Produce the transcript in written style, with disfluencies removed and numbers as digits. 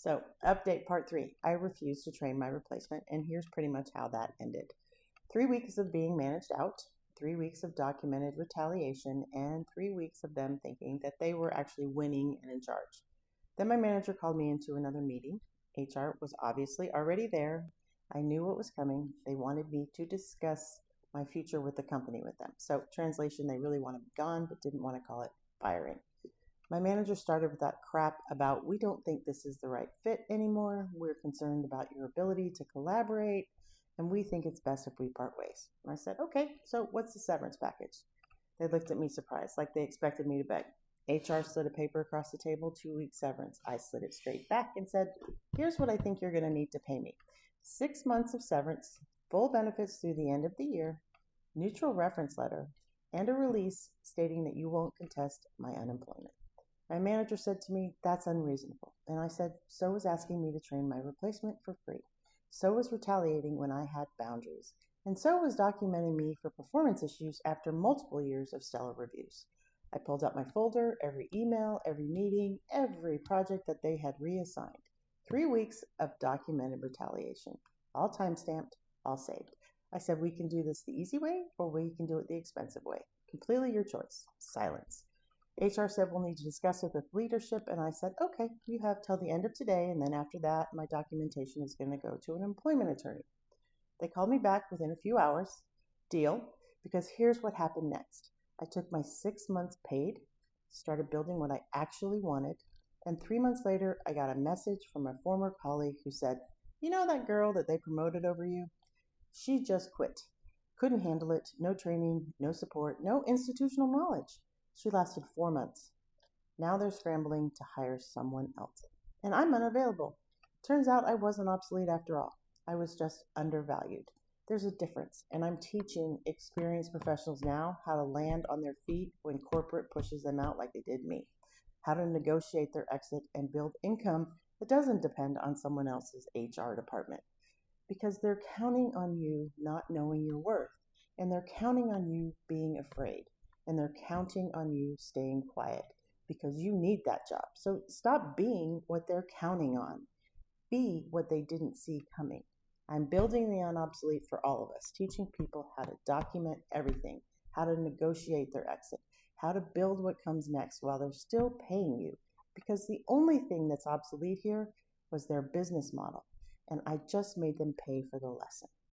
So, update part 3. I refused to train my replacement, and here's pretty much how that ended. 3 weeks of being managed out, 3 weeks of documented retaliation, and 3 weeks of them thinking that they were actually winning and in charge. Then my manager called me into another meeting. HR was obviously already there. I knew what was coming. They wanted me to discuss my future with the company with them. So, translation, they really want to be gone, but didn't want to call it firing. My manager started with that crap about, we don't think this is the right fit anymore. We're concerned about your ability to collaborate, and we think it's best if we part ways. And I said, okay, so what's the severance package? They looked at me surprised, like they expected me to beg. HR slid a paper across the table, 2-week severance. I slid it straight back and said, here's what I think you're going to need to pay me. 6 months of severance, full benefits through the end of the year, neutral reference letter, and a release stating that you won't contest my unemployment. My manager said to me, that's unreasonable. And I said, so was asking me to train my replacement for free. So was retaliating when I had boundaries. And so was documenting me for performance issues after multiple years of stellar reviews. I pulled out my folder, every email, every meeting, every project that they had reassigned. 3 weeks of documented retaliation. All time-stamped, all saved. I said, we can do this the easy way, or we can do it the expensive way. Completely your choice. Silence. HR said we'll need to discuss it with leadership, and I said, okay, you have till the end of today, and then after that, my documentation is going to go to an employment attorney. They called me back within a few hours. Deal, because here's what happened next. I took my 6 months paid, started building what I actually wanted, and 3 months later, I got a message from a former colleague who said, you know that girl that they promoted over you? She just quit. Couldn't handle it, no training, no support, no institutional knowledge. She lasted 4 months. Now they're scrambling to hire someone else. And I'm unavailable. Turns out I wasn't obsolete after all. I was just undervalued. There's a difference, and I'm teaching experienced professionals now how to land on their feet when corporate pushes them out like they did me, how to negotiate their exit and build income that doesn't depend on someone else's HR department. Because they're counting on you not knowing your worth, and they're counting on you being afraid. And they're counting on you staying quiet because you need that job. So stop being what they're counting on. Be what they didn't see coming. I'm building the unobsolete for all of us, teaching people how to document everything, how to negotiate their exit, how to build what comes next while they're still paying you. Because the only thing that's obsolete here was their business model, and I just made them pay for the lesson.